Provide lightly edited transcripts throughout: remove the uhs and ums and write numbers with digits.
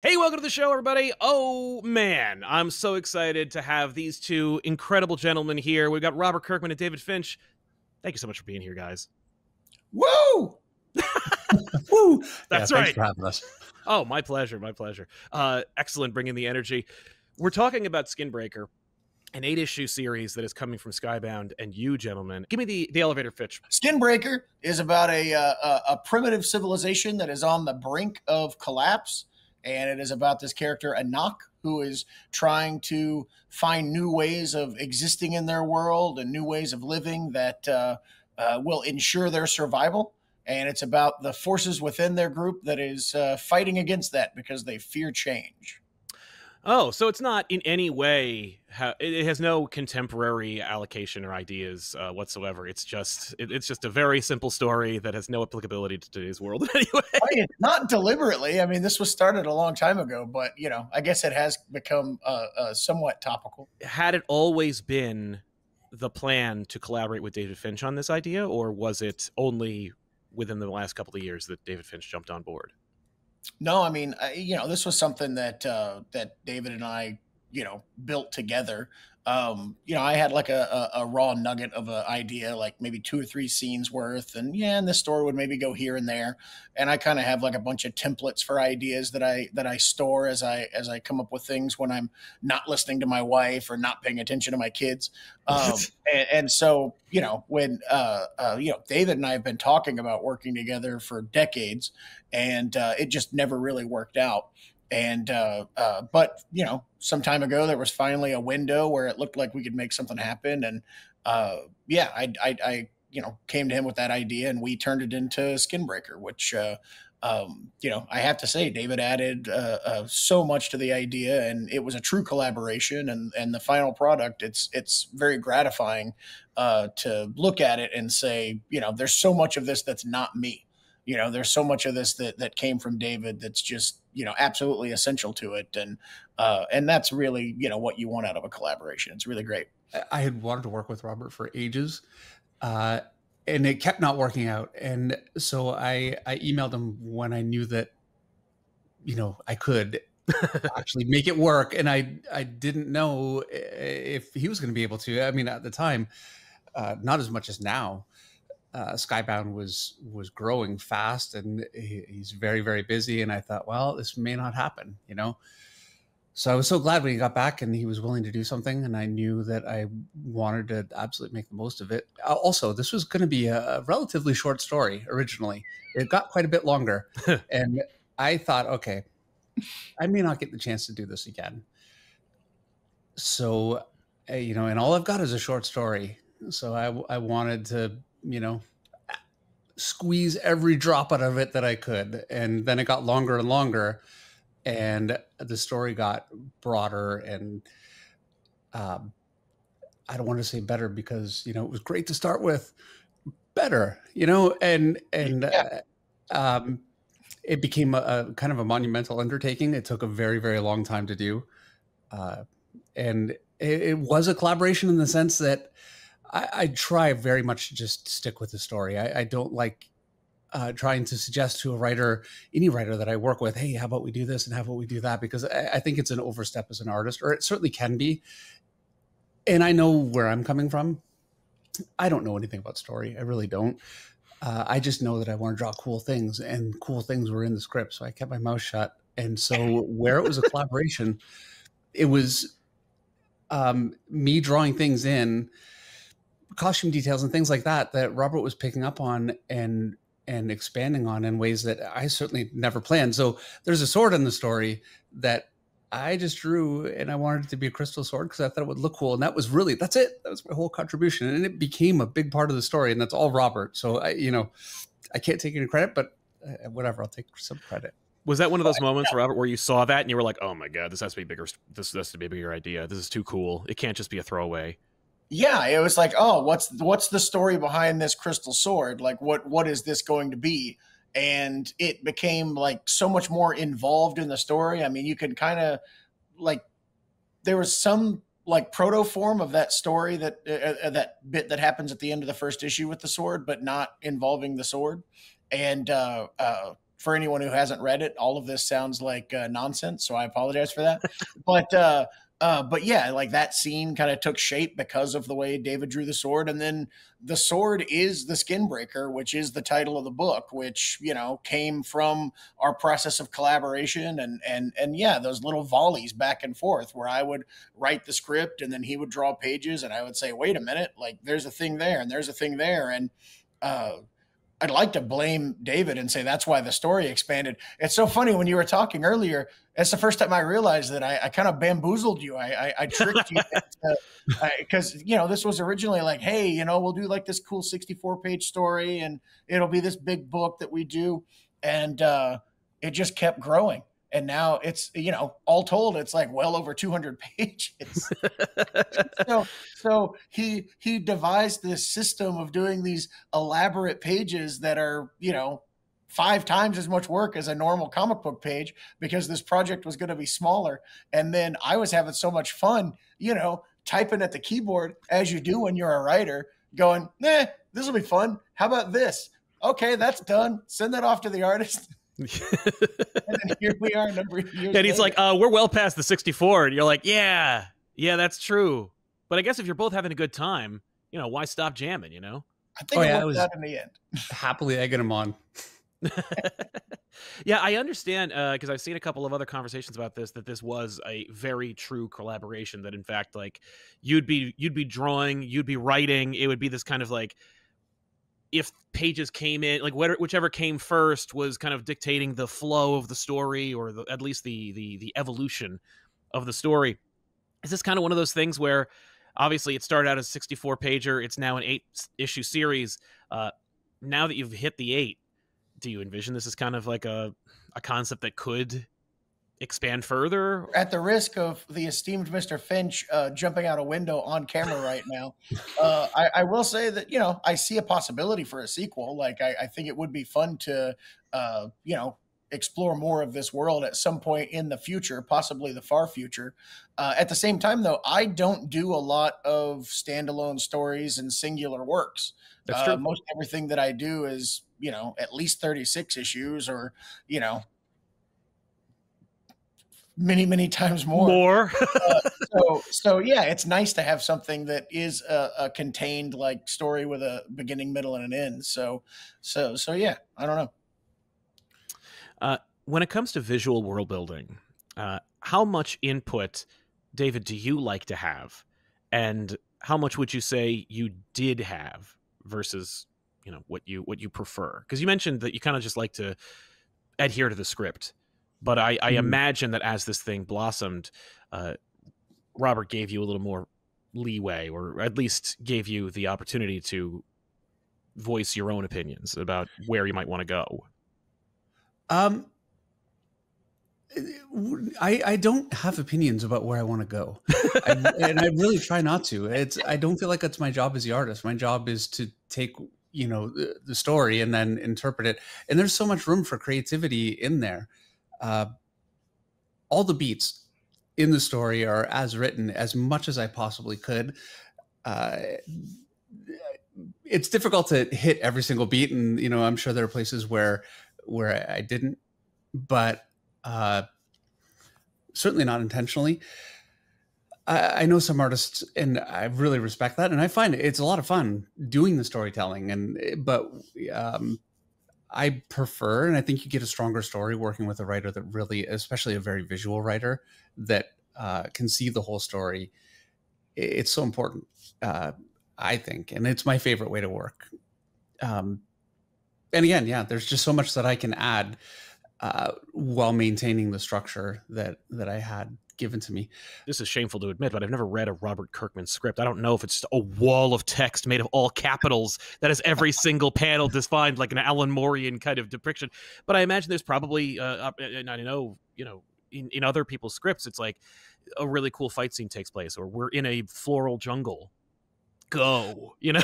Hey, welcome to the show, everybody. Oh, man, I'm so excited to have these two incredible gentlemen here. We've got Robert Kirkman and David Finch. Thank you so much for being here, guys. Woo! Woo! Yeah, That's thanks right. for having us. Oh, my pleasure, my pleasure. Excellent, bringing the energy. We're talking about Skinbreaker, an 8-issue series that is coming from Skybound, and you, gentlemen, give me the elevator pitch. Skinbreaker is about a primitive civilization that is on the brink of collapse, and it is about this character Anak, who is trying to find new ways of existing in their world and new ways of living that will ensure their survival. And it's about the forces within their group that is fighting against that because they fear change. Oh, so it's not in any way, it has no contemporary allocation or ideas whatsoever. It's just a very simple story that has no applicability to today's world in any way. I mean, not deliberately. I mean, this was started a long time ago, but I guess it has become somewhat topical. Had it always been the plan to collaborate with David Finch on this idea, or was it only within the last couple of years that David Finch jumped on board? No, I mean, this was something that that David and I, built together. I had like a raw nugget of an idea, like maybe 2 or 3 scenes worth, and this story would maybe go here and there. And I kind of have like a bunch of templates for ideas that I store as I come up with things when I'm not listening to my wife or not paying attention to my kids. And so when David and I have been talking about working together for decades, and it just never really worked out. And but some time ago there was finally a window where it looked like we could make something happen. And I came to him with that idea, and we turned it into Skinbreaker, which I have to say David added so much to the idea, and it was a true collaboration. And the final product, it's very gratifying to look at it and say, there's so much of this that's not me. There's so much of this that came from David that's just, absolutely essential to it. And that's really, what you want out of a collaboration. It's really great. I had wanted to work with Robert for ages, and it kept not working out. And so I emailed him when I knew that, I could actually make it work. And I didn't know if he was going to be able to. I mean, at the time, not as much as now. Skybound was growing fast, and he's very, very busy. And I thought, well, this may not happen, So I was so glad when he got back and he was willing to do something, and I knew that I wanted to absolutely make the most of it. Also, this was going to be a relatively short story originally. It got quite a bit longer, and I thought, okay, I may not get the chance to do this again. So, and all I've got is a short story. So I wanted to, squeeze every drop out of it that I could. And then it got longer and longer, and the story got broader. And I don't want to say better because, it was great to start with, better, and it became a kind of a monumental undertaking. It took a very, very long time to do. And it was a collaboration in the sense that I try very much to just stick with the story. I don't like trying to suggest to a writer, any writer that I work with, hey, how about we do this and how about we do that? Because I think it's an overstep as an artist, or it certainly can be. And I know where I'm coming from. I don't know anything about story. I really don't. I just know that I want to draw cool things, and cool things were in the script. So I kept my mouth shut. And so where it was a collaboration, it was me drawing things in, costume details and things like that Robert was picking up on and expanding on in ways that I certainly never planned. So there's a sword in the story that I just drew, and I wanted it to be a crystal sword because I thought it would look cool. And that's it. That was my whole contribution. And it became a big part of the story, and that's all Robert. So I can't take any credit, but whatever, I'll take some credit. Was that one of those moments, Robert, where you saw that and you were like, oh my God, this has to be bigger. This has to be a bigger idea. This is too cool. It can't just be a throwaway. Yeah, it was like, oh, what's the story behind this crystal sword? Like, what is this going to be? And it became like so much more involved in the story. I mean, you could kind of like, there was some like proto form of that story that that bit that happens at the end of the first issue with the sword, but not involving the sword. And for anyone who hasn't read it, all of this sounds like nonsense, so I apologize for that. But yeah, like that scene kind of took shape because of the way David drew the sword. And then the sword is the skin breaker, which is the title of the book, which, you know, came from our process of collaboration and yeah, those little volleys back and forth where I would write the script and then he would draw pages and I would say, wait a minute, like there's a thing there and there's a thing there. And I'd like to blame David and say that's why the story expanded. It's so funny when you were talking earlier. It's the first time I realized that I kind of bamboozled you. I tricked you because, you know, this was originally like, hey, you know, we'll do like this cool 64-page story and it'll be this big book that we do. And it just kept growing. And now it's, you know, all told, it's like well over 200 pages. So he devised this system of doing these elaborate pages that are, you know, 5 times as much work as a normal comic book page because this project was going to be smaller. And then I was having so much fun, you know, typing at the keyboard as you do when you're a writer, going, this will be fun. How about this? Okay, that's done. Send that off to the artist. And then here we are a number of years And he's later. like, we're well past the 64. And you're like, yeah, that's true. But I guess if you're both having a good time, you know, why stop jamming, you know? I think it worked out in the end. Happily egging him on. Yeah, I understand because I've seen a couple of other conversations about this, that this was a very true collaboration, that in fact, like you'd be drawing, you'd be writing, it would be this kind of like, if pages came in, like whichever came first was kind of dictating the flow of the story, or at least the evolution of the story. Is this kind of one of those things where obviously it started out as a 64-pager, it's now an 8-issue series. Now that you've hit the 8, do you envision this as kind of like a concept that could expand further? At the risk of the esteemed Mr. Finch jumping out a window on camera right now, I will say that, you know, I see a possibility for a sequel. Like, I think it would be fun to, you know, explore more of this world at some point in the future, possibly the far future. At the same time, though, I don't do a lot of standalone stories and singular works. That's true. Most everything that I do is, you know, at least 36 issues or, you know, many times more. So yeah, it's nice to have something that is a contained like story with a beginning, middle, and an end. So yeah, I don't know. When it comes to visual world building, how much input, David, do you like to have, and how much would you say you did have versus, you know, what you prefer? Because you mentioned that you kind of just like to adhere to the script. But I imagine that as this thing blossomed, Robert gave you a little more leeway, or at least gave you the opportunity to voice your own opinions about where you might want to go. I don't have opinions about where I want to go. And I really try not to. I don't feel like it's my job as the artist. My job is to take, you know, the story and then interpret it. And there's so much room for creativity in there. All the beats in the story are as written as much as I possibly could. It's difficult to hit every single beat, and you know, I'm sure there are places where I didn't, but certainly not intentionally. I know some artists, and I really respect that, and I find it's a lot of fun doing the storytelling. But I prefer, and I think you get a stronger story working with a writer that really, especially a very visual writer that can see the whole story. It's so important, I think, and it's my favorite way to work. And again, yeah, there's just so much that I can add while maintaining the structure that I had given to me. This is shameful to admit, but I've never read a Robert Kirkman script. I don't know if it's just a wall of text made of all capitals that has every single panel defined like an Alan Moore-ian kind of depiction. But I imagine there's probably, and I know, you know, in other people's scripts, it's like a really cool fight scene takes place, or we're in a floral jungle. Go, you know?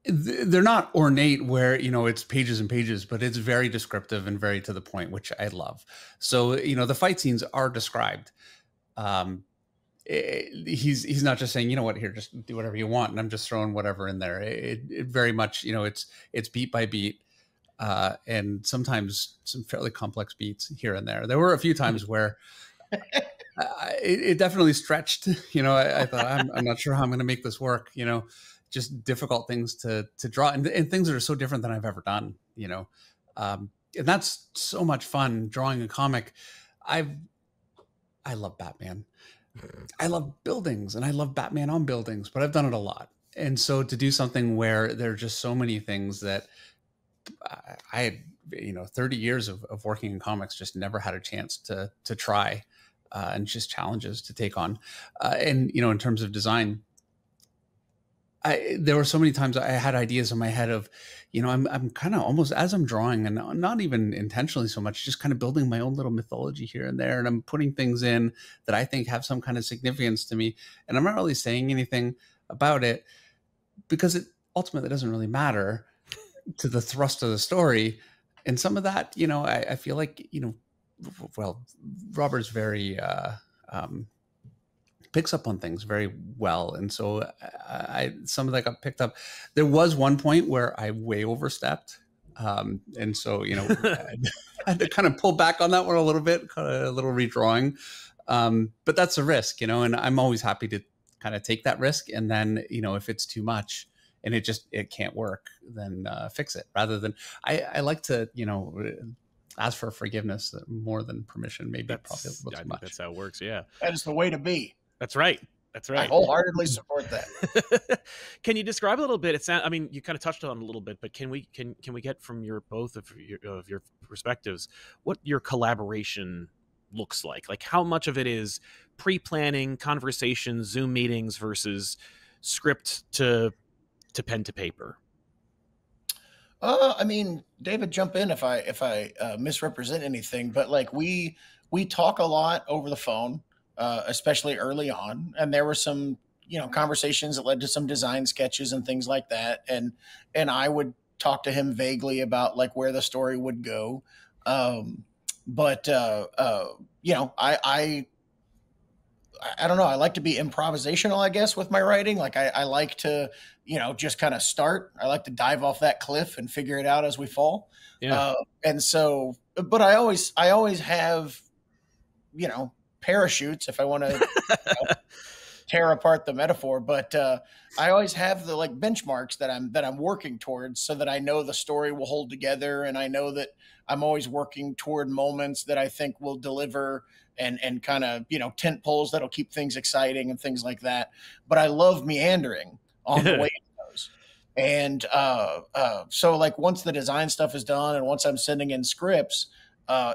They're not ornate where, you know, it's pages and pages, but it's very descriptive and very to the point, which I love. So, you know, the fight scenes are described. He's not just saying, you know what, here, just do whatever you want, and I'm just throwing whatever in there. It very much, you know, it's beat by beat. and sometimes some fairly complex beats here and there. There were a few times where it definitely stretched. You know, I thought I'm not sure how I'm going to make this work. You know, just difficult things to draw, and things that are so different than I've ever done. You know, and that's so much fun drawing a comic. I love Batman. I love buildings, and I love Batman on buildings, but I've done it a lot. And so to do something where there are just so many things that I had, you know, 30 years of working in comics, just never had a chance to try, and just challenges to take on. And, you know, in terms of design, there were so many times I had ideas in my head of, you know, I'm kind of almost, as I'm drawing, and not even intentionally so much, just kind of building my own little mythology here and there. And I'm putting things in that I think have some kind of significance to me. And I'm not really saying anything about it because it ultimately doesn't really matter to the thrust of the story. And some of that, you know, I feel like, you know, well, Robert's very, picks up on things very well. And so some of that got picked up. There was one point where I way overstepped. And so, you know, I had to kind of pull back on that one a little bit, a little redrawing. But that's a risk, you know, and I'm always happy to kind of take that risk. And then, you know, if it's too much and it can't work, then fix it, rather than I like to, you know, ask for forgiveness more than permission. Maybe probably a little too much. That's how it works. Yeah. That is the way to be. That's right. That's right. I wholeheartedly support that. Can you describe a little bit? I mean, you kind of touched on it a little bit, but can we get from both of your perspectives what your collaboration looks like? Like, how much of it is pre-planning, conversations, Zoom meetings versus script to pen to paper? I mean, David, jump in if I misrepresent anything, but like we talk a lot over the phone. Especially early on. And there were some, you know, conversations that led to some design sketches and things like that. And I would talk to him vaguely about like where the story would go. But you know, I don't know. I like to be improvisational, I guess, with my writing. Like I like to, you know, just kind of start. I like to dive off that cliff and figure it out as we fall. Yeah. And so, but I always have, you know, parachutes, if I want to tear apart the metaphor, but I always have the like benchmarks that I'm working towards, so that I know the story will hold together, and I know that I'm always working toward moments that I think will deliver and kind of, you know, tent poles that'll keep things exciting and things like that. But I love meandering on the way it goes. And so like once the design stuff is done and once I'm sending in scripts,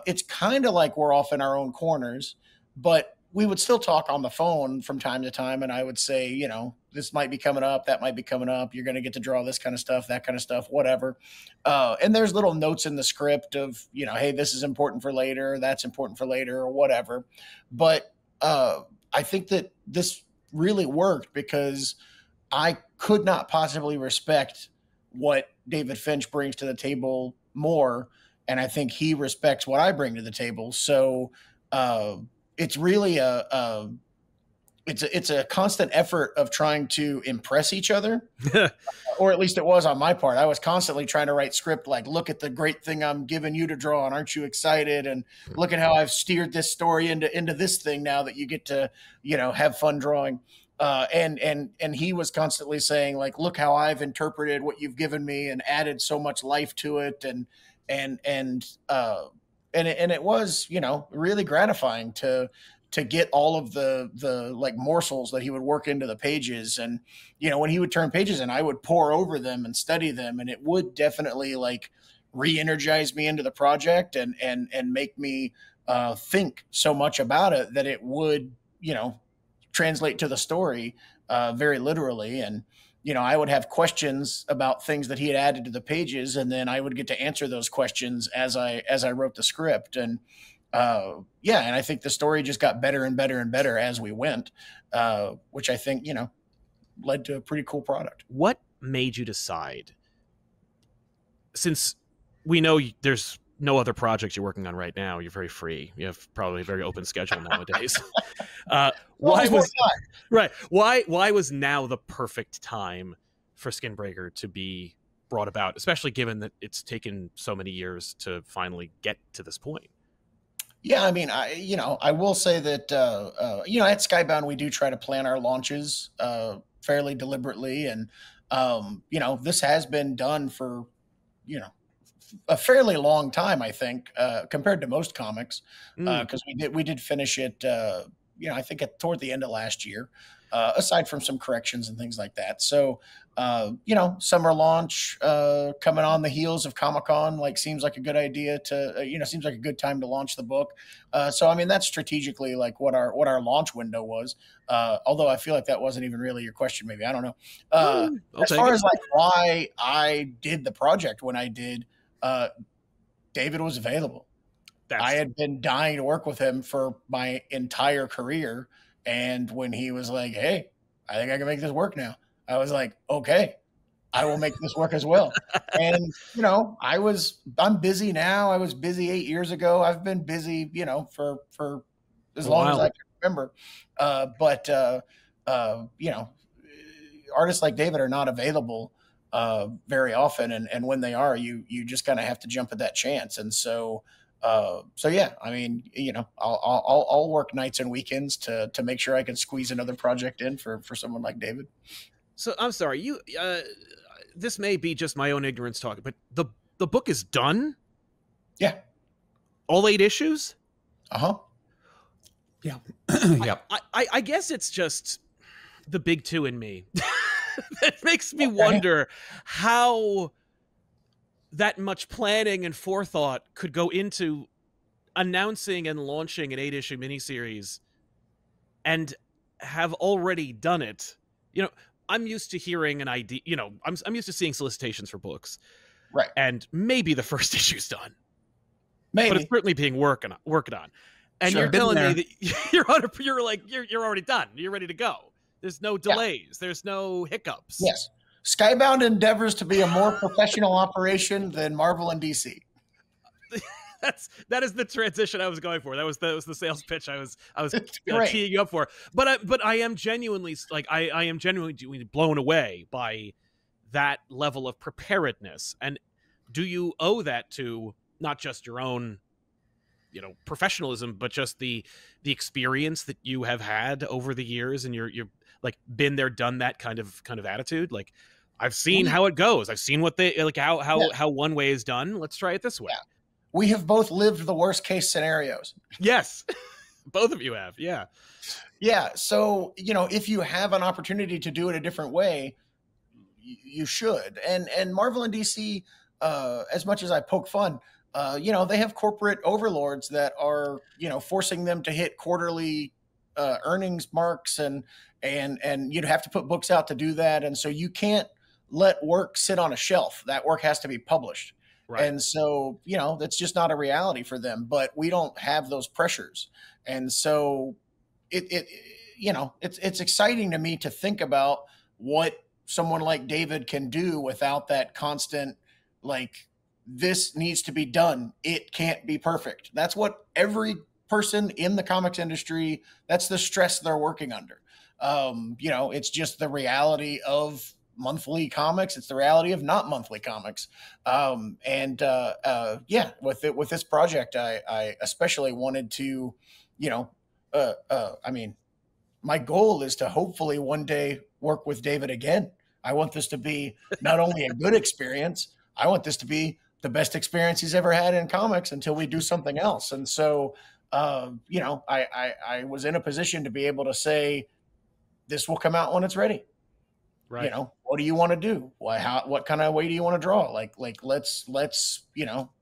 it's kind of like we're off in our own corners. But we would still talk on the phone from time to time. And I would say, you know, this might be coming up, that might be coming up. You're going to get to draw this kind of stuff, that kind of stuff, whatever. And there's little notes in the script of, you know, hey, this is important for later. That's important for later, or whatever. But I think that this really worked because I could not possibly respect what David Finch brings to the table more. And I think he respects what I bring to the table. So, it's really it's a constant effort of trying to impress each other, or at least it was on my part. I was constantly trying to write script like, look at the great thing I'm giving you to draw, and aren't you excited? And look at how I've steered this story into this thing now that you get to, you know, have fun drawing. And he was constantly saying like, look how I've interpreted what you've given me and added so much life to it, and it was, you know, really gratifying to get all of the like morsels that he would work into the pages. And, you know, when he would turn pages in, I would pore over them and study them, and it would definitely like re-energize me into the project and make me think so much about it that it would, you know, translate to the story very literally. And, you know, I would have questions about things that he had added to the pages, and then I would get to answer those questions as I wrote the script. And yeah, and I think the story just got better and better and better as we went, which I think, you know, led to a pretty cool product. What made you decide, since we know there's no other projects you're working on right now, you're very free, you have probably a very open schedule nowadays. Why was now the perfect time for Skinbreaker to be brought about, especially given that it's taken so many years to finally get to this point. Yeah, I mean, I will say that, at Skybound, we do try to plan our launches fairly deliberately. And, this has been done for, a fairly long time, I think, compared to most comics, because we did finish it, I think toward the end of last year, aside from some corrections and things like that. So, summer launch coming on the heels of Comic-Con, like seems like a good idea to, seems like a good time to launch the book. So, I mean, that's strategically like what our launch window was. Although I feel like that wasn't even really your question. Maybe I don't know. As far as like why I did the project when I did. David was available. I had been dying to work with him for my entire career. And when he was like, hey, I think I can make this work now, I was like, okay, I will make this work as well. And, I'm busy now. I was busy 8 years ago. I've been busy, for as long as I can remember. But artists like David are not available very often, and when they are, you just kind of have to jump at that chance. And so yeah, I mean, I'll work nights and weekends to make sure I can squeeze another project in for someone like David. So I'm sorry, this may be just my own ignorance talking, but the book is done. Yeah, all 8 issues. Yeah. Yep. I guess it's just the big two in me. That makes me wonder how that much planning and forethought could go into announcing and launching an 8-issue miniseries and have already done it. I'm used to hearing an idea, I'm used to seeing solicitations for books. Right. And maybe the first issue's done. Maybe. But it's certainly being worked on. And you're telling me that you're already done. You're ready to go. There's no delays. Yeah. There's no hiccups. Yes. Skybound endeavors to be a more professional operation than Marvel and DC. That is the transition I was going for. That was the sales pitch I was teeing you up for. But I am genuinely I am genuinely blown away by that level of preparedness. And do you owe that to not just your own professionalism, but just the experience that you have had over the years, and you're like been there, done that kind of attitude? Like, I've seen how it goes. I've seen what they like, how one way is done. Let's try it this way. Yeah. We have both lived the worst case scenarios. Yes. Both of you have. Yeah. Yeah. So, if you have an opportunity to do it a different way, you should. And Marvel and DC, as much as I poke fun, they have corporate overlords that are, forcing them to hit quarterly earnings marks, and you'd have to put books out to do that. And so you can't let work sit on a shelf. That work has to be published. Right. And so, that's just not a reality for them, but we don't have those pressures. And so it's exciting to me to think about what someone like David can do without that constant, like, this needs to be done. It can't be perfect. That's what every person in the comics industry, that's the stress they're working under. It's just the reality of monthly comics. It's the reality of not monthly comics. With this project, I especially wanted to, my goal is to hopefully one day work with David again. I want this to be not only a good experience, I want this to be the best experience he's ever had in comics until we do something else. And so, I was in a position to be able to say, this will come out when it's ready. Right. What do you want to do? What kind of way do you want to draw? Like let's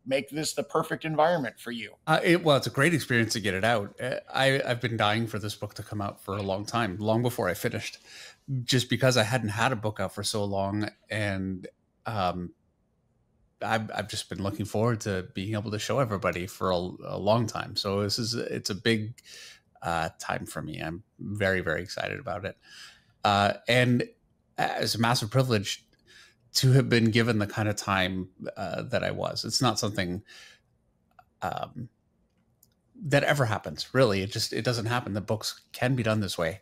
make this the perfect environment for you. It's a great experience to get it out. I've been dying for this book to come out for a long time, long before I finished, just because I hadn't had a book out for so long. And, I've just been looking forward to being able to show everybody for a long time. So it's a big time for me. I'm very, very excited about it. And it's a massive privilege to have been given the kind of time that I was. It's not something that ever happens, really. It doesn't happen. The books can be done this way.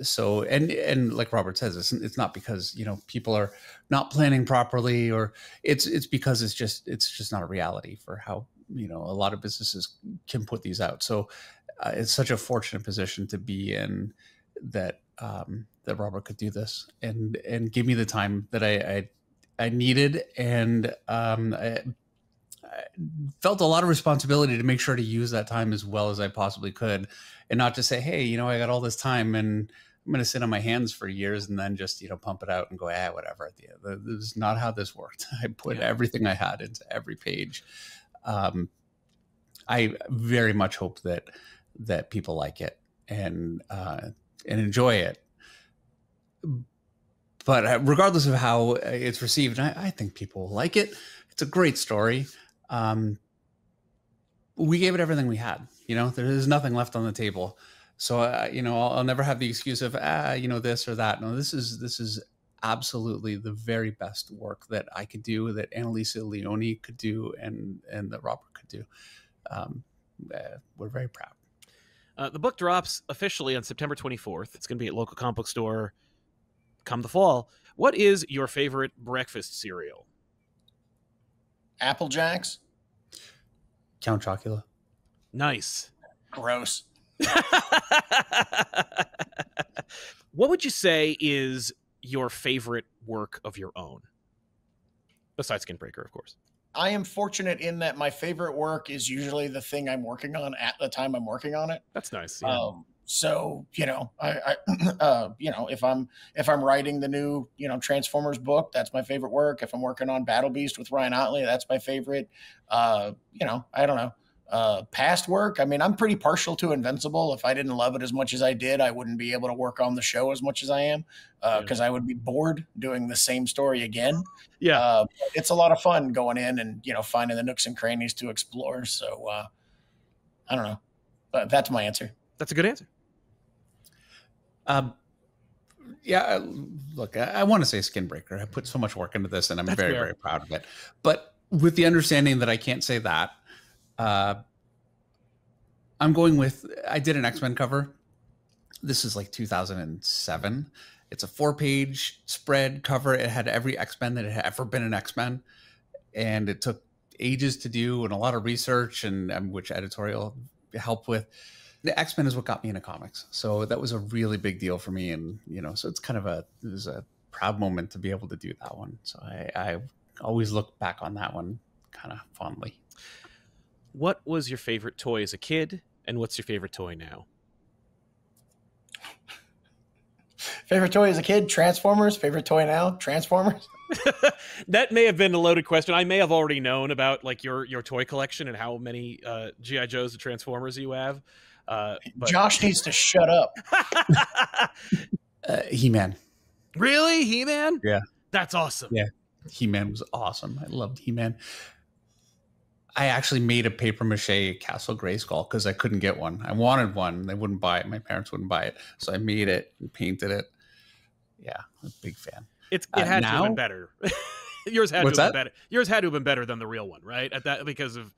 So, and like Robert says, it's not because, you know, people are not planning properly, or it's because it's just not a reality for how, you know, a lot of businesses can put these out. So it's such a fortunate position to be in, that that Robert could do this and give me the time that I needed, and I felt a lot of responsibility to make sure to use that time as well as I possibly could, and not just say, hey, you know, I got all this time and I'm going to sit on my hands for years and then just, you know, pump it out and go, whatever. At the end, this is not how this worked. I put everything I had into every page. I very much hope that people like it and enjoy it. But regardless of how it's received, I think people like it. It's a great story. We gave it everything we had. You know, there is nothing left on the table. So, you know, I'll never have the excuse of, you know, this or that. No, this is absolutely the very best work that I could do, that Annalisa Leone could do, and that Robert could do. We're very proud. The book drops officially on September 24th. It's going to be at local comic book store come the fall. What is your favorite breakfast cereal? Apple Jacks. Count Chocula. Nice. Gross. What would you say is your favorite work of your own? Besides Skinbreaker, of course. I am fortunate in that my favorite work is usually the thing I'm working on at the time I'm working on it. That's nice. Yeah. So, you know, I you know, if I'm writing the new, you know, Transformers book, that's my favorite work. If I'm working on Battle Beast with Ryan Otley, that's my favorite. You know, I don't know. Past work, I mean, I'm pretty partial to Invincible. If I didn't love it as much as I did, I wouldn't be able to work on the show as much as I am, because I would be bored doing the same story again. Yeah. It's a lot of fun going in and, you know, finding the nooks and crannies to explore. So I don't know, but that's my answer. That's a good answer. Yeah, look, I want to say Skinbreaker. I put so much work into this, and I'm very, very proud of it. But with the understanding that I can't say that, I'm going with, I did an X-Men cover. This is like 2007. It's a 4-page spread cover. It had every X-Men that had ever been an X-Men. And it took ages to do and a lot of research, and which editorial helped with. The X-Men is what got me into comics. So that was a really big deal for me. And, you know, so it's kind of it was a proud moment to be able to do that one. So I always look back on that one kind of fondly. What was your favorite toy as a kid, and what's your favorite toy now? Favorite toy as a kid, Transformers. Favorite toy now, Transformers. That may have been a loaded question. I may have already known about like your toy collection and how many G.I. Joes and Transformers you have. But... Josh needs to shut up. He-Man. Really? He-Man? Yeah. That's awesome. Yeah. He-Man was awesome. I loved He-Man. I actually made a papier-mâché Castle Grayskull because I couldn't get one. I wanted one. They wouldn't buy it. My parents wouldn't buy it. So I made it and painted it. Yeah, I'm a big fan. It had to have been better. Yours had to have been better. Yours had to have been better than the real one, right? At that, because of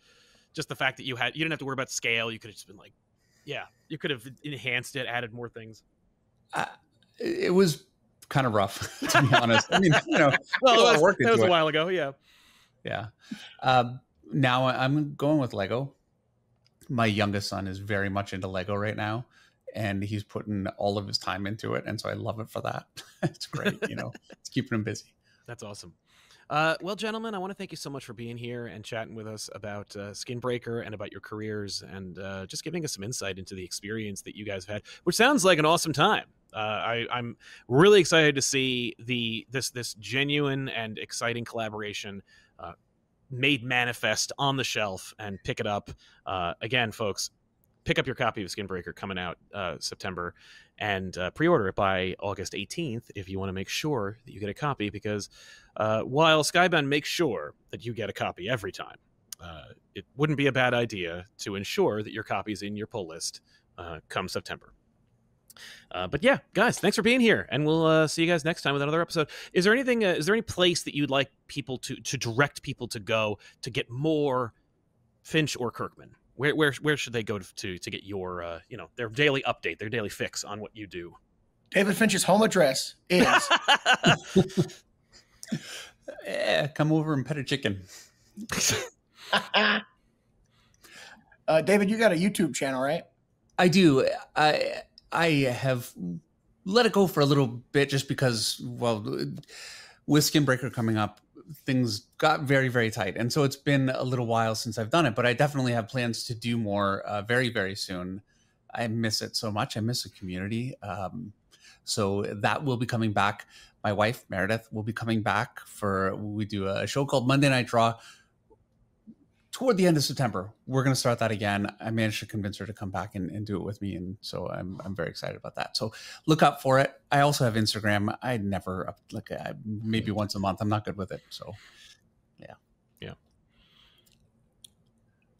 just the fact that you didn't have to worry about scale. You could have just been like, yeah, you could have enhanced it, added more things. It was kind of rough, to be honest. I mean, you know, well, that was a while ago. Yeah. Yeah. Now I'm going with Lego. My youngest son is very much into Lego right now, and he's putting all of his time into it. And so I love it for that. It's great. You know, it's keeping him busy. That's awesome. Well, gentlemen, I want to thank you so much for being here and chatting with us about Skinbreaker and about your careers, and just giving us some insight into the experience that you guys have had, which sounds like an awesome time. I'm really excited to see this genuine and exciting collaboration made manifest on the shelf, and pick it up. Again, folks, pick up your copy of Skinbreaker coming out September, and pre-order it by August 18th if you want to make sure that you get a copy, because while Skybound makes sure that you get a copy every time, it wouldn't be a bad idea to ensure that your copy is in your pull list come September. But yeah, guys, thanks for being here, and we'll see you guys next time with another episode. Is there anything? Is there any place that you'd like people to direct people to go to get more Finch or Kirkman? where should they go to get your their daily update, their daily fix on what you do? David Finch's home address is. Come over and pet a chicken. David, you got a YouTube channel, right? I do. I have let it go for a little bit just because, well, with Skinbreaker coming up, things got very, very tight. And so it's been a little while since I've done it, but I definitely have plans to do more very, very soon. I miss it so much. I miss the community. So that will be coming back. My wife, Meredith, will be coming back we do a show called Monday Night Draw toward the end of September. We're going to start that again. I managed to convince her to come back and do it with me. And so I'm very excited about that. So look out for it. I also have Instagram. I never maybe once a month. I'm not good with it. So yeah.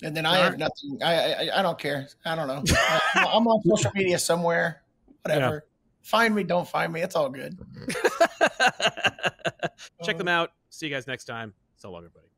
And then I have nothing. I don't care. I don't know. I'm on social media somewhere. Whatever. Yeah. Find me, don't find me. It's all good. Check them out. See you guys next time. So long, everybody.